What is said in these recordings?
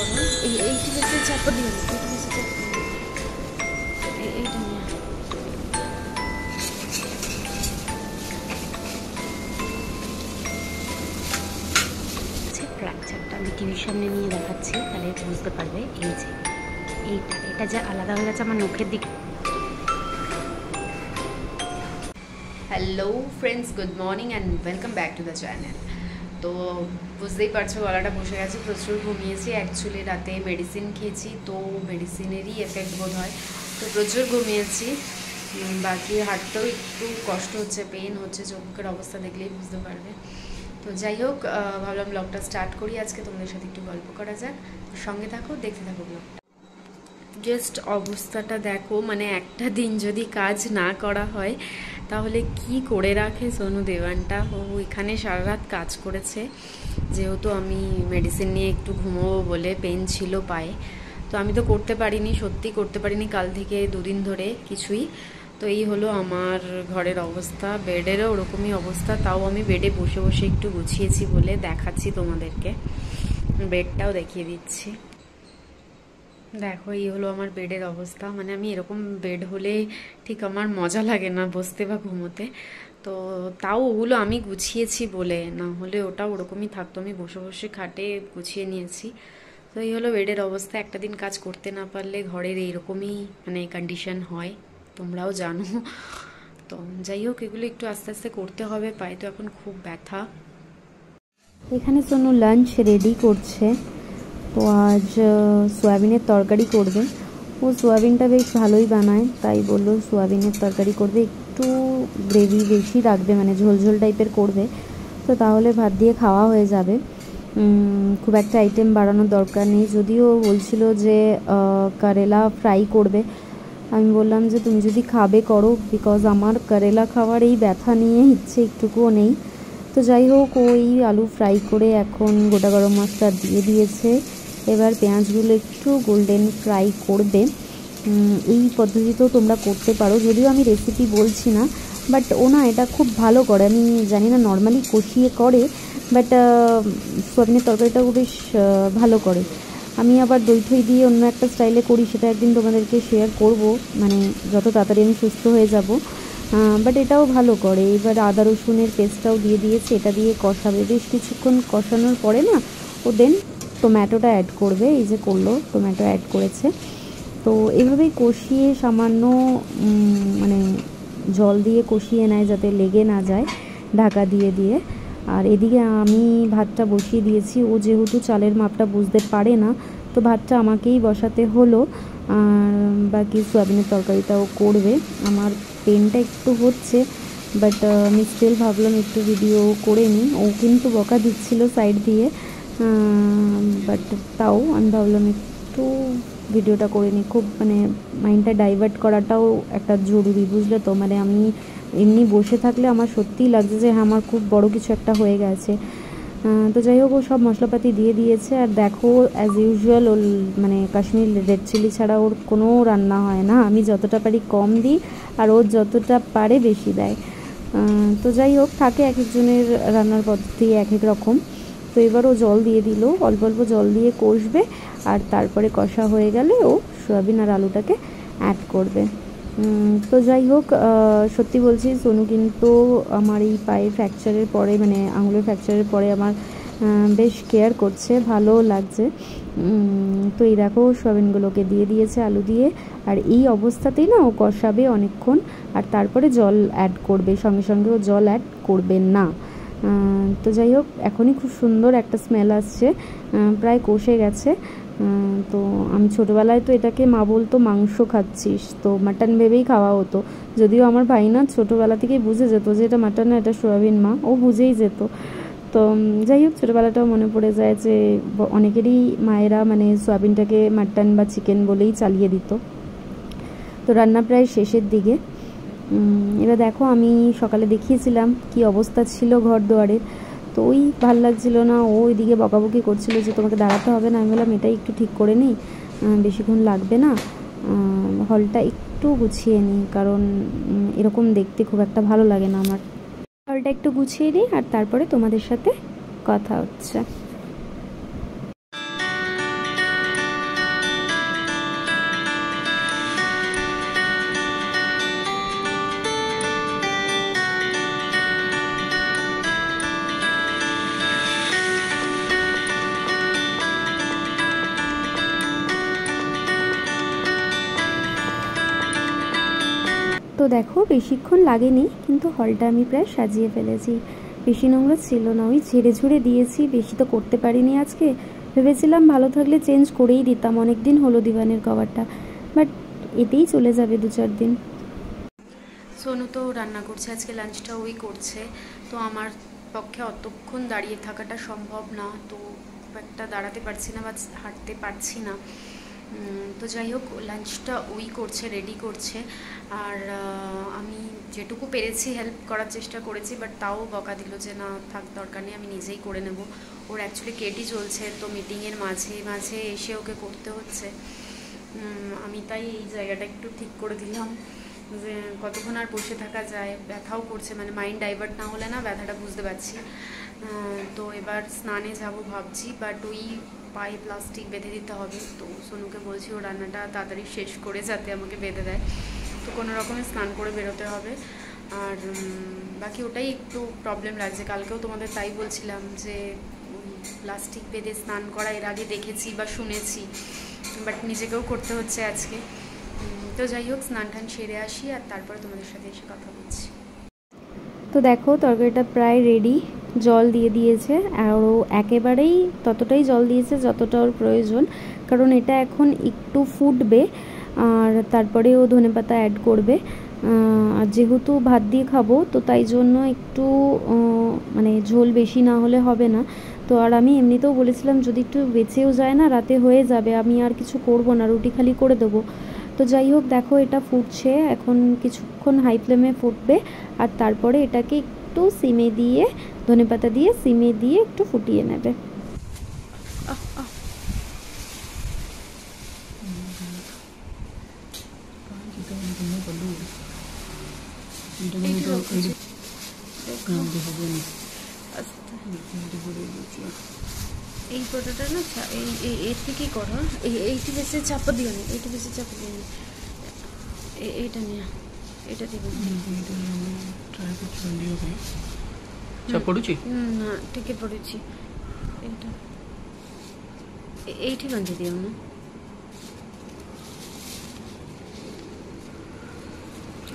করো, এইটা বেশি চাপ দিও না, এইটা বেশি চাপ দিও না, এইটা নিয়ে ফ্র্যাকচারটা আমি টিভির সামনে নিয়ে দেখাচ্ছি, তাহলে বুঝতে পারবে। এই যে এটা যে আলাদা হয়ে গেছে আমার নখের দিক। Hello friends, good morning and welcome back to the channel. তো বুঝতেই পারছো গলাটা বসে গেছে, প্রচুর ঘুমিয়েছি। অ্যাকচুয়ালি রাতে মেডিসিন খেয়েছি, তো মেডিসিনেরই এফেক্ট বোধ হয়, তো প্রচুর ঘুমিয়েছি। বাকি হাঁটতেও একটু কষ্ট হচ্ছে, পেন হচ্ছে, চোখের অবস্থা দেখলেই বুঝতে পারবে। তো যাই হোক, ভাবলাম ব্লগটা স্টার্ট করি আজকে, তোমাদের সাথে একটু গল্প করা যাক। সঙ্গে থাকো, দেখতে থাকো ব্লগটা। জাস্ট অবস্থাটা দেখো, মানে একটা দিন যদি কাজ না করা হয় তাহলে কি করে রাখে সোনু দেওয়ানটা। ও এখানে সারা রাত কাজ করেছে, যেহেতু আমি মেডিসিন নিয়ে একটু ঘুমোবো বলে, পেন ছিল পায়ে। তো আমি তো করতে পারিনি, সত্যি করতে পারিনি কাল থেকে দুদিন ধরে কিছুই। তো এই হলো আমার ঘরের অবস্থা, বেডেরও ওরকমই অবস্থা। তাও আমি বেডে বসে বসে একটু গুছিয়েছি বলে দেখাচ্ছি তোমাদেরকে, বেডটাও দেখিয়ে দিচ্ছি। দেখো এই হলো আমার বেডের অবস্থা। মানে আমি এরকম বেড হলে ঠিক আমার মজা লাগে না বসতে বা ঘুমোতে, তো তাও ওগুলো আমি গুছিয়েছি বলে, না হলে ওটা ওরকমই থাকতো। আমি বসে বসে খাটে গুছিয়ে নিয়েছি। তো এই হলো বেডের অবস্থা। একটা দিন কাজ করতে না পারলে ঘরের এইরকমই মানে কন্ডিশন হয়, তোমরাও জানো। তো যাই হোক, এগুলো একটু আস্তে আস্তে করতে হবে, পায়ে তো এখন খুব ব্যথা। এখানে সোনু লাঞ্চ রেডি করছে। তো আজ সোয়াবিনের তরকারি করবে। ও সোয়াবিনটা বেশ ভালোই বানায়, তাই বললো সোয়াবিনের তরকারি করবে, একটু গ্রেভি বেশি রাখবে, মানে ঝোলঝোল টাইপের করবে। তো তাহলে ভাত দিয়ে খাওয়া হয়ে যাবে, খুব একটা আইটেম বাড়ানোর দরকার নেই। যদিও বলছিল যে কারেলা ফ্রাই করবে, আমি বললাম যে তুমি যদি খাবে করো, বিকজ আমার কারেলা খাওয়ার এই ব্যথা নিয়ে ইচ্ছে একটুকুও নেই। তো যাই হোক, ওই আলু ফ্রাই করে এখন গোটা গরম মশলা দিয়ে দিয়েছে। এবার পেঁয়াজগুলো একটু গোল্ডেন ফ্রাই করবে। এই পদ্ধতিতেও তোমরা করতে পারো, যদিও আমি রেসিপি বলছি না, বাট ও না এটা খুব ভালো করে। আমি জানি না, নর্মালি কষিয়ে করে, বাট সোয়াবিনের তরকারিটাও বেশ ভালো করে। আমি আবার দই ঠই দিয়ে অন্য একটা স্টাইলে করি, সেটা একদিন তোমাদেরকে শেয়ার করব, মানে যত তাড়াতাড়ি আমি সুস্থ হয়ে যাব। বাট এটাও ভালো করে। এবার আদা রসুনের পেস্টটাও দিয়ে দিয়েছে, এটা দিয়ে কষাবে। বেশ কিছুক্ষণ কষানোর পরে না ও দেন টমেটোটা অ্যাড করবে। এই যে করলো, টমেটো অ্যাড করেছে। তো এভাবেই কষিয়ে সামান্য মানে জল দিয়ে কষিয়ে নেয়, যাতে লেগে না যায়, ঢাকা দিয়ে দিয়ে। আর এদিকে আমি ভাতটা বসিয়ে দিয়েছি। ও যেহেতু চালের মাপটা বুঝতে পারে না, তো ভাতটা আমাকেই বসাতে হলো। আর বাকি সোয়াবিনের তরকারিটাও করবে। আমার পেনটা একটু হচ্ছে, বাট আমি স্টিল ভাবলাম একটু ভিডিও করে নিই। ও কিন্তু বকা দিচ্ছিল সাইড দিয়ে, বাট তাও আমি ভাবলাম একটু ভিডিওটা করে নিই। খুব মানে মাইন্ডটা ডাইভার্ট করাটাও একটা জরুরি, বুঝলে তো। মানে আমি এমনি বসে থাকলে আমার সত্যিই লাগছে যে হ্যাঁ আমার খুব বড় কিছু একটা হয়ে গেছে। তো যাই হোক, ও সব মশলাপাতি দিয়ে দিয়েছে। আর দেখো অ্যাজ ইউজুয়াল ওর মানে কাশ্মীর রেড চিলি ছাড়া ওর কোনো রান্না হয় না। আমি যতটা পারি কম দিই, আর ওর যতটা পারে বেশি দেয়। তো যাই হোক, থাকে এক একজনের রান্নার পদ্ধতি এক এক রকম। তো এবার ও জল দিয়ে দিল, অল্প অল্প জল দিয়ে কষবে, আর তারপরে কষা হয়ে গেলে ও সয়াবিন আর আলুটাকে অ্যাড করবে। তো যাই হোক, সত্যি বলছি, সোনু কিন্তু আমার এই পায়ে ফ্র্যাকচারের পরে, মানে আঙুলের ফ্র্যাকচারের পরে আমার বেশ কেয়ার করছে, ভালো লাগছে। তো এই দেখো সয়াবিনগুলোকে দিয়ে দিয়েছে আলু দিয়ে, আর এই অবস্থাতেই না ও কষাবে অনেকক্ষণ, আর তারপরে জল অ্যাড করবে। সঙ্গে সঙ্গে ও জল অ্যাড করবে না। তো যাই হোক, এখনই খুব সুন্দর একটা স্মেল আসছে, প্রায় কষে গেছে। তো আমি ছোটোবেলায় তো এটাকে মা বলতো মাংস খাচ্ছিস, তো মাটন ভেবেই খাওয়া হতো। যদিও আমার ভাই না ছোটোবেলা থেকেই বুঝে যেত যে এটা মাটন না, এটা সোয়াবিন মা, ও বুঝেই যেত। তো যাই হোক, ছোটোবেলাটাও মনে পড়ে যায় যে অনেকেরই মায়েরা মানে সোয়াবিনটাকে মাটন বা চিকেন বলেই চালিয়ে দিত। তো রান্না প্রায় শেষের দিকে। এবার দেখো, আমি সকালে দেখিয়েছিলাম কি অবস্থা ছিল ঘর দুয়ারের। তো ওই ভাল লাগছিল না, ও ওইদিকে বকাবকি করছিল যে তোমাকে দাঁড়াতে হবে না। আমি বললাম এটাই একটু ঠিক করে নিই, বেশিক্ষণ লাগবে না, হলটা একটু গুছিয়ে নিই, কারণ এরকম দেখতে খুব একটা ভালো লাগে না আমার। হলটা একটু গুছিয়ে নিই, আর তারপরে তোমাদের সাথে কথা হচ্ছে। তো দেখো বেশিক্ষণ লাগেনি, কিন্তু হলটা আমি প্রায় সাজিয়ে ফেলেছি। বেশি নোংরা ছিল না, ওই ঝেড়ে ঝুড়ে দিয়েছি, বেশি তো করতে পারিনি আজকে। ভেবেছিলাম ভালো থাকলে চেঞ্জ করেই দিতাম, অনেক দিন হলো দিওয়ানের কভারটা, বাট এতেই চলে যাবে 2-4 দিন। সোনু তো রান্না করছে, আজকে লাঞ্চটা ওই করছে, তো আমার পক্ষে অতক্ষণ দাঁড়িয়ে থাকাটা সম্ভব না, তো খুব একটা দাঁড়াতে পারছি না বা হাঁটতে পারছি না। তো যাই হোক, লাঞ্চটা ওই করছে, রেডি করছে, আর আমি যেটুকু পেরেছি হেল্প করার চেষ্টা করেছি, বাট তাও বকা দিল যে না থাক, দরকার নেই, আমি নিজেই করে নেব। ওর অ্যাকচুয়ালি কেটি চলছে, তো মিটিংয়ের মাঝে মাঝে এসে ওকে করতে হচ্ছে। আমি তাই এই জায়গাটা একটু ঠিক করে দিলাম যে কতক্ষণ আর বসে থাকা যায়, ব্যথাও করছে, মানে মাইন্ড ডাইভার্ট না হলে না ব্যথাটা বুঝতে পারছি। তো এবার স্নানে যাব ভাবছি, বাট ওই পায়ে প্লাস্টিক বেঁধে দিতে হবে, তো সোনুকে বলছি ও রান্নাটা তাড়াতাড়ি শেষ করে যাতে আমাকে বেঁধে দেয়, তো কোনো রকমে স্নান করে বেরোতে হবে। আর বাকি ওটাই একটু প্রবলেম লাগছে, কালকেও তোমাদের তাই বলছিলাম যে প্লাস্টিক বেঁধে স্নান করা এর আগে দেখেছি বা শুনেছি, বাট নিজেকেও করতে হচ্ছে আজকে। তো যাই হোক, স্নান টান সেরে আসি আর তারপরে তোমাদের সাথে এসে কথা বলছি। তো দেখো তরকারিটা প্রায় রেডি, জল দিয়ে দিয়েছে, আর ও একেবারেই ততটাই জল দিয়েছে যতটা ওর প্রয়োজন, কারণ এটা এখন একটু ফুটবে আর তারপরে ও ধনেপাতা অ্যাড করবে। আর যেহেতু ভাত দিয়ে খাবো, তো তাই জন্য একটু মানে ঝোল বেশি না হলে হবে না। তো আর আমি এমনিতেও বলেছিলাম যদি একটু বেঁচেও যায় না, রাতে হয়ে যাবে, আমি আর কিছু করব না, রুটি খালি করে দেবো। তো যাই হোক, দেখো এটা ফুটছে, এখন কিছুক্ষণ হাই ফ্লেমে ফুটবে, আর তারপরে এটাকে একটু সিমে দিয়ে, ধনেপাতা দিয়ে সিমে দিয়ে একটু ফুটিয়ে নেবে। এই ফটোটা না এর থেকেই করো, এইটি বেশি চাপা দিও না, এইটি বেশি চাপা দিও না, এইটা নিয়ে এটা দিব পড়ুছি না, ঠিকই পড়েছি, এইটা এইটি বাঁধে দিও না,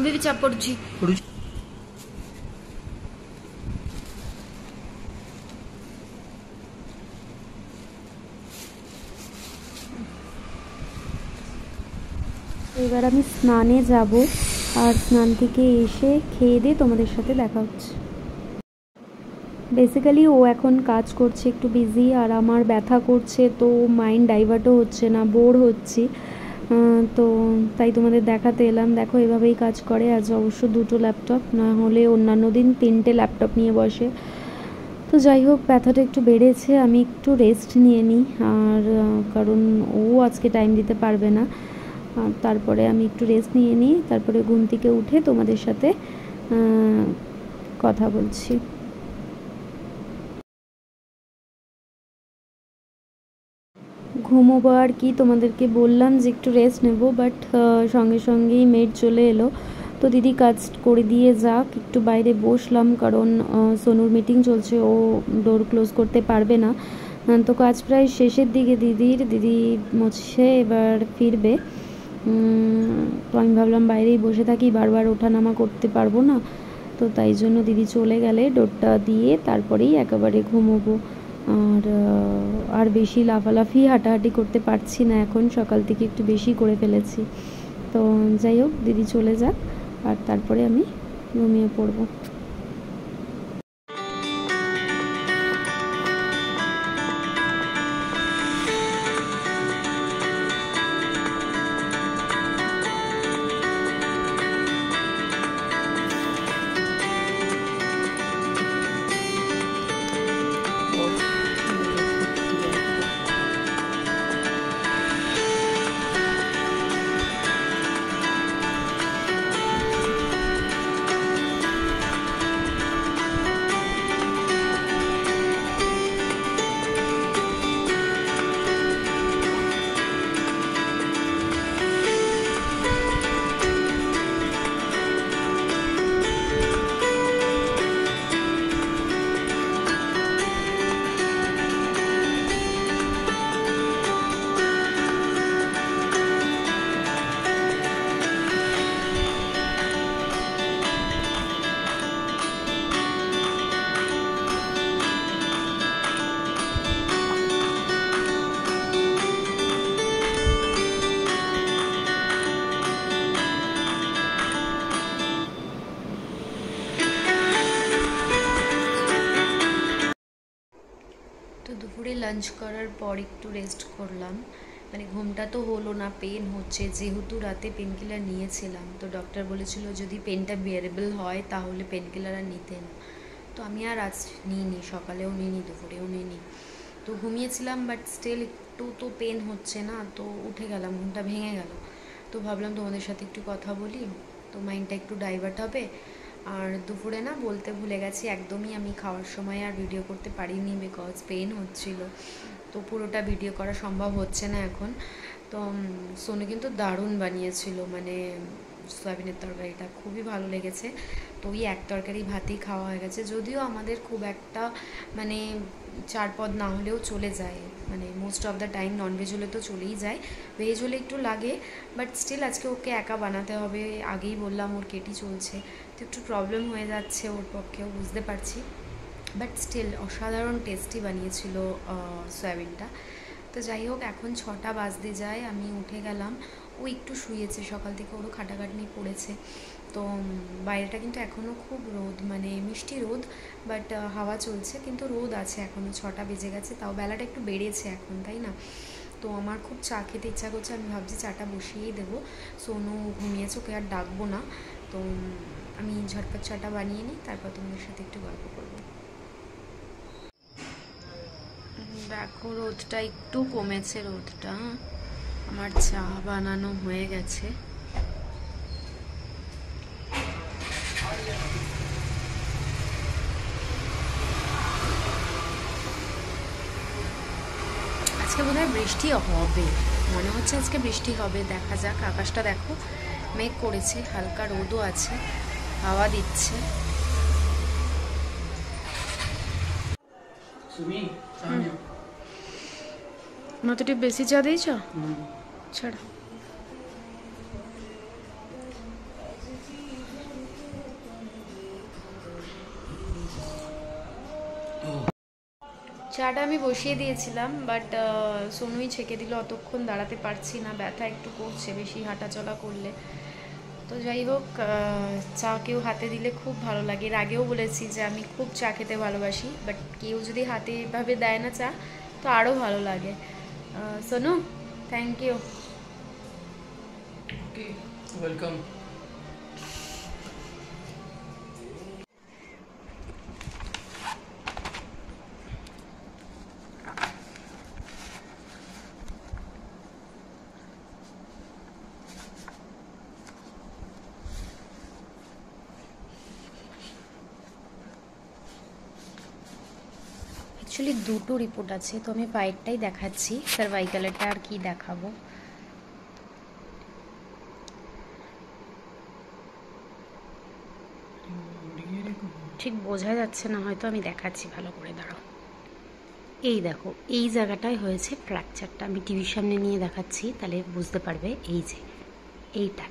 বেবি চাপ পড়ুছি। এবার আমি স্নানে যাব, আর স্নান থেকে এসে খেয়ে দিয়ে তোমাদের সাথে দেখা হচ্ছে। বেসিক্যালি ও এখন কাজ করছে, একটু বিজি, আর আমার ব্যথা করছে, তো মাইন্ড ডাইভার্টও হচ্ছে না, বোর হচ্ছি, তো তাই তোমাদের দেখাতে এলাম। দেখো এভাবেই কাজ করে, আজ অবশ্য 2টো ল্যাপটপ, না হলে অন্যান্য দিন 3টে ল্যাপটপ নিয়ে বসে। তো যাই হোক, ব্যথাটা একটু বেড়েছে, আমি একটু রেস্ট নিয়ে নিই, আর কারণ ও আজকে টাইম দিতে পারবে না, আর তারপরে আমি একটু রেস্ট নিয়ে নিই, তারপরে ঘুম থেকে উঠে তোমাদের সাথে কথা বলছি। ঘুমোবো আর কি, তোমাদেরকে বললাম যে একটু রেস্ট নেব, বাট সঙ্গে সঙ্গেই মেড চলে এলো, তো দিদি কাজ করে দিয়ে যাক, একটু বাইরে বসলাম, কারণ সোনুর মিটিং চলছে, ও ডোর ক্লোজ করতে পারবে না। তো কাজ প্রায় শেষের দিকে, দিদি মুছছে, এবার ফিরবে। তো আমি ভাবলাম বাইরেই বসে থাকি, বারবার ওঠানামা করতে পারবো না, তো তাই জন্য দিদি চলে গেলে ডোরটা দিয়ে তারপরেই একেবারে ঘুমোবো। আর বেশি লাফালাফি হাঁটাহাঁটি করতে পারছি না, এখন সকাল থেকে একটু বেশি করে ফেলেছি। তো যাই হোক, দিদি চলে যাক, আর তারপরে আমি ঘুমিয়ে পড়বো। তো দুপুরে লাঞ্চ করার পর একটু রেস্ট করলাম, মানে ঘুমটা তো হলো না, পেন হচ্ছে, যেহেতু রাতে পেন কিলার নিয়েছিলাম। তো ডক্টর বলেছিল যদি পেনটা বিয়ারেবল হয় তাহলে পেন কিলার আর নিতে না। তো আমি আর আজ নিইনি, সকালেও নিইনি, দুপুরেও নিইনি। তো ঘুমিয়েছিলাম, বাট স্টিল একটু তো পেন হচ্ছে না, তো উঠে গেলাম, ঘুমটা ভেঙে গেল। তো ভাবলাম তোমাদের সাথে একটু কথা বলি, তো মাইন্ডটা একটু ডাইভার্ট হবে। আর দুপুরে না বলতে ভুলে গেছি, একদমই আমি খাওয়ার সময় আর ভিডিও করতে পারিনি, বিকজ পেন হচ্ছিল। তো পুরোটা ভিডিও করা সম্ভব হচ্ছে না এখন। তো সোনু কিন্তু দারুণ বানিয়েছিল, মানে সয়াবিনের তরকারিটা খুবই ভালো লেগেছে। তো ওই এক তরকারি ভাতেই খাওয়া হয়ে গেছে, যদিও আমাদের খুব একটা মানে 4 পদ না হলেও চলে যায়, মানে most of the time non veg হলে তো চলেই যায়, ভেজ হলে একটু লাগে। বাট স্টিল আজকে ওকে একা বানাতে হবে, আগেই বললাম ওর কেটি চলছে, তো একটু প্রবলেম হয়ে যাচ্ছে ওর পক্ষেও, বুঝতে পারছি। বাট স্টিল অসাধারণ টেস্টি বানিয়েছিল সয়াবিনটা। তো যাই হোক, এখন 6টা বাজতে যায়, আমি উঠে গেলাম। ও একটু শুয়েছে, সকাল থেকে ওরও খাটাখাটনি পড়েছে। তো বাইরেটা কিন্তু এখনও খুব রোদ, মানে মিষ্টি রোদ, বাট হাওয়া চলছে, কিন্তু রোদ আছে এখনও। 6টা বেজে গেছে, তাও বেলাটা একটু বেড়েছে এখন, তাই না? তো আমার খুব চা খেতে ইচ্ছা করছে, আমি ভাবছি চাটা বসিয়েই দেবো। সোনু ঘুমিয়েছে, ওকে আর ডাকবো না। তো আমি ঝটপট চাটা বানিয়ে নিই, তারপর তোমাদের সাথে একটু গল্প করবো। দেখো রোদটা একটু কমেছে, রোদটা, আমার চা বানানো হয়ে গেছে। আজকে বোধহয় বৃষ্টি হবে, মনে হচ্ছে আজকে বৃষ্টি হবে, দেখা যাক। আকাশটা দেখো, মেঘ করেছে, হালকা রোদও আছে, হাওয়া দিচ্ছে। মতো বেশি চা দিয়েছ, ছাড়া চাটা আমি বসিয়ে দিয়েছিলাম, বাট সোনুই ছেঁকে দিল, অতক্ষণ দাঁড়াতে পারছি না, ব্যথা একটু করছে বেশি হাঁটাচলা করলে। তো যাই হোক, চা কেউ হাতে দিলে খুব ভালো লাগে। এর আগেও বলেছি যে আমি খুব চা খেতে ভালোবাসি, বাট কেউ যদি হাতে এভাবে দেয় না চা, তো আরও ভালো লাগে। Sonu, thank you. Welcome. Actually দুটো রিপোর্ট আছে, তো আমি পায়েরটাই দেখাচ্ছি, সার্ভাইকালেরটা আর কি দেখাবো। ঠিক বোঝা যাচ্ছে না হয়তো, আমি দেখাচ্ছি ভালো করে, দাঁড়াও। এই দেখো, এই জায়গাটায় হয়েছে ফ্র্যাকচারটা, আমি টিভির সামনে নিয়ে দেখাচ্ছি, তাহলে বুঝতে পারবে। এই যে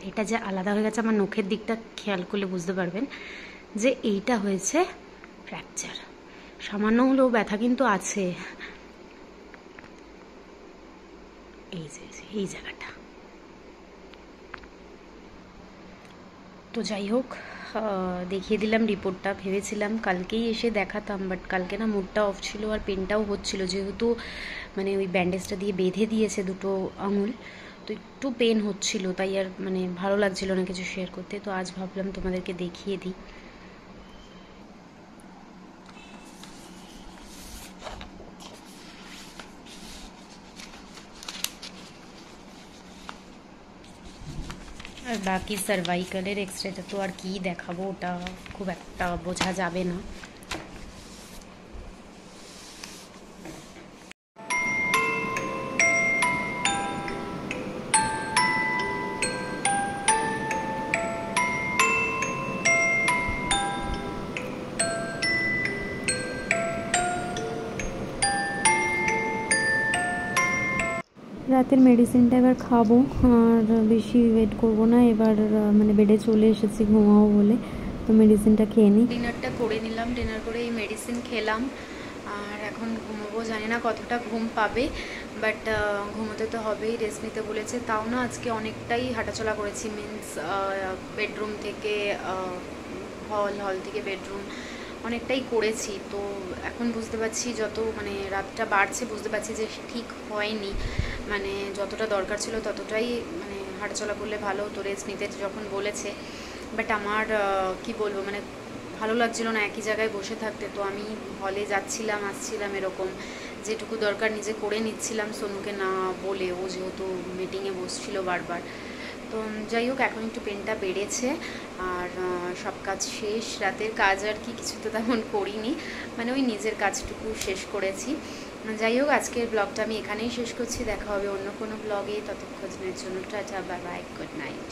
এটা যে আলাদা হয়ে গেছে, আমার নখের দিকটা খেয়াল করলে বুঝতে পারবেন যে এইটা হয়েছে ফ্র্যাকচার। সামান্য হলেও ব্যথা কিন্তু আছে। এই যে এই জায়গাটা। তো যাই হোক, দেখিয়ে দিলাম রিপোর্টটা। ভেবেছিলাম কালকেই এসে দেখাতাম, বাট কালকে না মুডটা অফ ছিল, আর পেনটাও হচ্ছিল, যেহেতু মানে ওই ব্যান্ডেজটা দিয়ে বেঁধে দিয়েছে দুটো আঙুল, তো একটু পেন হচ্ছিল, তাই আর মানে ভালো লাগছিল না কিছু শেয়ার করতে। তো আজ ভাবলাম তোমাদেরকে দেখিয়ে দিই। আর বাকি সার্ভাইকালের এক্সরেটা তো আর কি দেখাবো, ওটা খুব একটা বোঝা যাবে না। রাতের মেডিসিনটা এবার খাবো, আর বেশি ওয়েট করবো না এবার, মানে বেডে চলে এসেছি ঘুমাবো বলে, তো মেডিসিনটা খেয়ে নিই। ডিনারটা করে নিলাম, ডিনার করে এই মেডিসিন খেলাম, আর এখন ঘুমোবো। জানি না কতটা ঘুম পাবে, বাট ঘুমোতে তো হবেই, রেস্ট নিতে বলেছে। তাও না আজকে অনেকটাই হাঁটাচলা করেছি, মিন্স বেডরুম থেকে হল থেকে বেডরুম, অনেকটাই করেছি। তো এখন বুঝতে পারছি যত মানে রাতটা বাড়ছে বুঝতে পারছি যে ঠিক হয়নি, মানে যতটা দরকার ছিল ততটাই মানে হাঁটাচলা করলে ভালো হতো, রেস্ট নিতে যখন বলেছে। বাট আমার কি বলবো, মানে ভালো লাগছিল না একই জায়গায় বসে থাকতে। তো আমি হলে যাচ্ছিলাম আসছিলাম এরকম, যেটুকু দরকার নিজে করে নিচ্ছিলাম সোনুকে না বলে, ও যেহেতু মিটিংয়ে বসছিল বারবার। তো যাই হোক, এখন একটু পেনটা বেড়েছে। আর সব কাজ শেষ, রাতের কাজ আর কি কিছু তো তেমন করিনি, মানে ওই নিজের কাজটুকু শেষ করেছি। যাই হোক, আজকের ব্লগটা আমি এখানেই শেষ করছি, দেখা হবে অন্য কোনো ব্লগে। ততক্ষণের জন্য tata, bye bye, good night.